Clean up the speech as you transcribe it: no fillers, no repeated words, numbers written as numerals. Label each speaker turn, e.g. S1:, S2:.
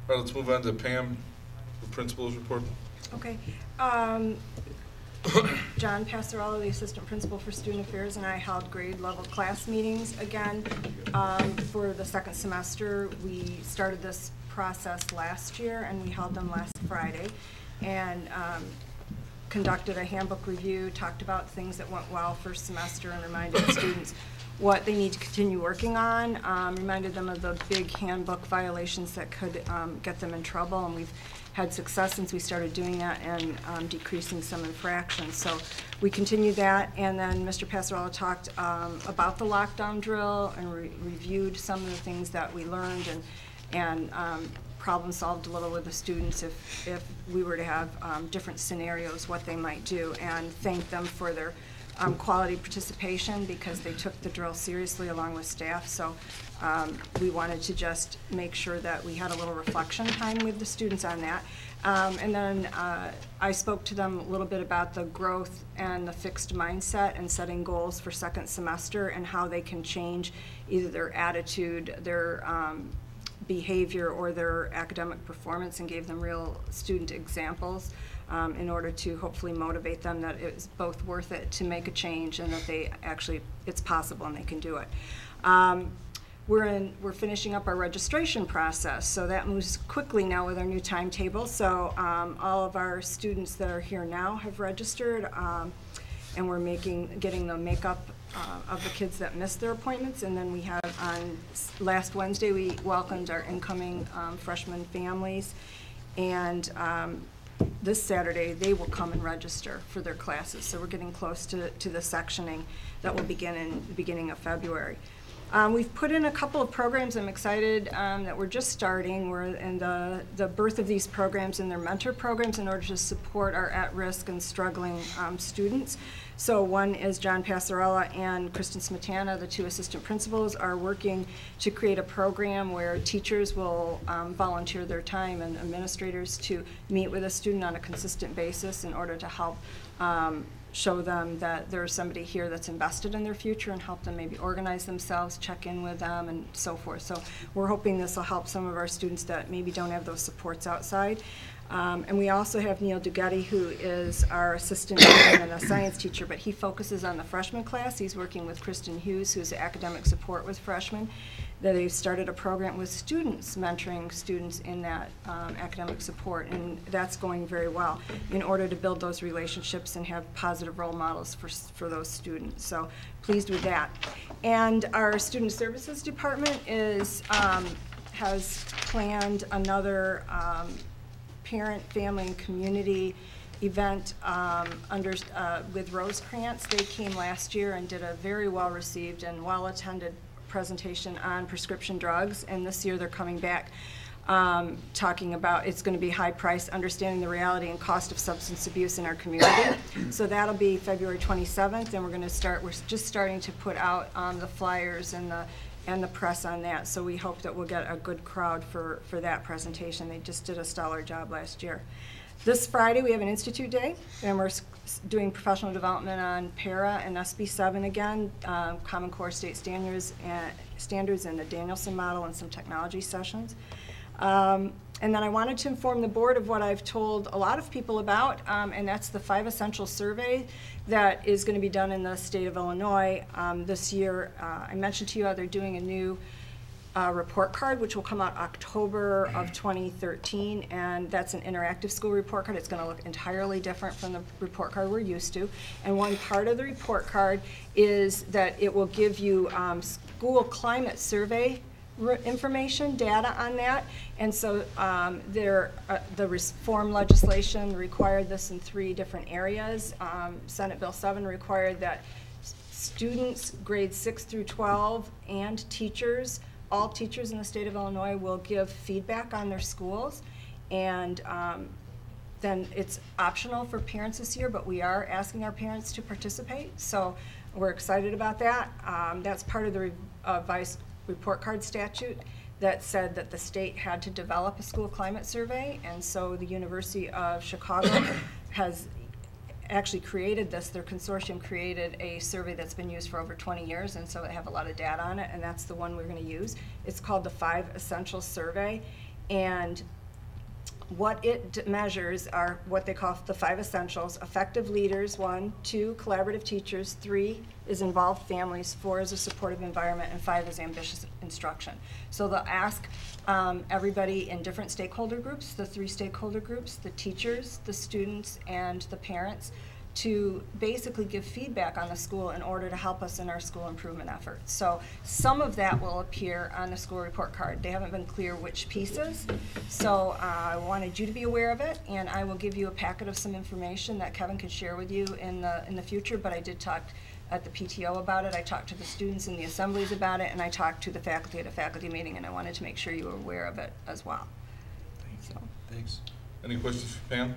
S1: All right, let's move on to Pam, the principal's report.
S2: Okay. John Passarello, the assistant principal for student affairs, and I held grade level class meetings again for the second semester. We started this process last year, and we held them last Friday, and conducted a handbook review, talked about things that went well first semester, and reminded the students what they need to continue working on, reminded them of the big handbook violations that could get them in trouble, and we've had success since we started doing that and decreasing some infractions. So we continued that, and then Mr. Passarello talked about the lockdown drill and reviewed some of the things that we learned, and problem solved a little with the students if we were to have different scenarios, what they might do, and thanked them for their quality participation because they took the drill seriously along with staff. So we wanted to just make sure that we had a little reflection time with the students on that. And then I spoke to them a little bit about the growth and the fixed mindset and setting goals for second semester and how they can change either their attitude, their behavior, or their academic performance, and gave them real student examples in order to hopefully motivate them that it's both worth it to make a change and that they actually, it's possible and they can do it. We're finishing up our registration process, so that moves quickly now with our new timetable. So all of our students that are here now have registered, and we're getting the makeup of the kids that missed their appointments. And then we have on last Wednesday we welcomed our incoming freshman families, and this Saturday they will come and register for their classes. So we're getting close to the sectioning that will begin in the beginning of February. We've put in a couple of programs. I'm excited that we're just starting. We're in the birth of these programs and their mentor programs in order to support our at-risk and struggling students. So one is John Passarella and Kristen Smetana, the two assistant principals, are working to create a program where teachers will volunteer their time and administrators to meet with a student on a consistent basis in order to help show them that there's somebody here that's invested in their future and help them maybe organize themselves, check in with them, and so forth. So we're hoping this will help some of our students that maybe don't have those supports outside. And we also have Neil Dugetti, who is our assistant and a science teacher, but he focuses on the freshman class. He's working with Kristen Hughes, who's academic support with freshmen. That they've started a program with students, mentoring students in that academic support, and that's going very well in order to build those relationships and have positive role models for those students. So pleased with that. And our student services department has planned another parent, family, and community event with Rosecrans. They came last year and did a very well received and well attended presentation on prescription drugs, and this year they're coming back talking about it's going to be high price, understanding the reality and cost of substance abuse in our community. So that'll be February 27th, and we're just starting to put out the flyers and the press on that. So we hope that we'll get a good crowd for that presentation. They just did a stellar job last year. This Friday we have an Institute Day, and we're doing professional development on PARA and SB7 again, Common Core State Standards and the Danielson model, and some technology sessions. And then I wanted to inform the board of what I've told a lot of people about, and that's the 5 Essential Survey that is going to be done in the state of Illinois this year. I mentioned to you how they're doing a new report card, which will come out October of 2013, and that's an interactive school report card. It's going to look entirely different from the report card we're used to. And one part of the report card is that it will give you school climate survey information, data on that. And so the reform legislation required this in 3 different areas. Senate Bill 7 required that students grades 6 through 12 and teachers, all teachers in the state of Illinois, will give feedback on their schools. And then it's optional for parents this year, but we are asking our parents to participate. So we're excited about that. That's part of the revised report card statute that said that the state had to develop a school climate survey, and so the University of Chicago has actually created this. Their consortium created a survey that's been used for over 20 years, and so they have a lot of data on it, and that's the one we're going to use. It's called the 5 Essential Survey, And what it measures are what they call the 5 essentials: effective leaders, 1, 2, collaborative teachers, 3 is involved families, 4 is a supportive environment, and 5 is ambitious instruction. So they'll ask everybody in different stakeholder groups, the 3 stakeholder groups, the teachers, the students, and the parents, to basically give feedback on the school in order to help us in our school improvement efforts. So some of that will appear on the school report card. They haven't been clear which pieces, so I wanted you to be aware of it, and I will give you a packet of some information that Kevin could share with you in the future, but I did talk at the PTO about it. I talked to the students in the assemblies about it, and I talked to the faculty at a faculty meeting, and I wanted to make sure you were aware of it as well.
S3: Thank you.
S2: So.
S3: Thanks.
S1: Any questions for Pam?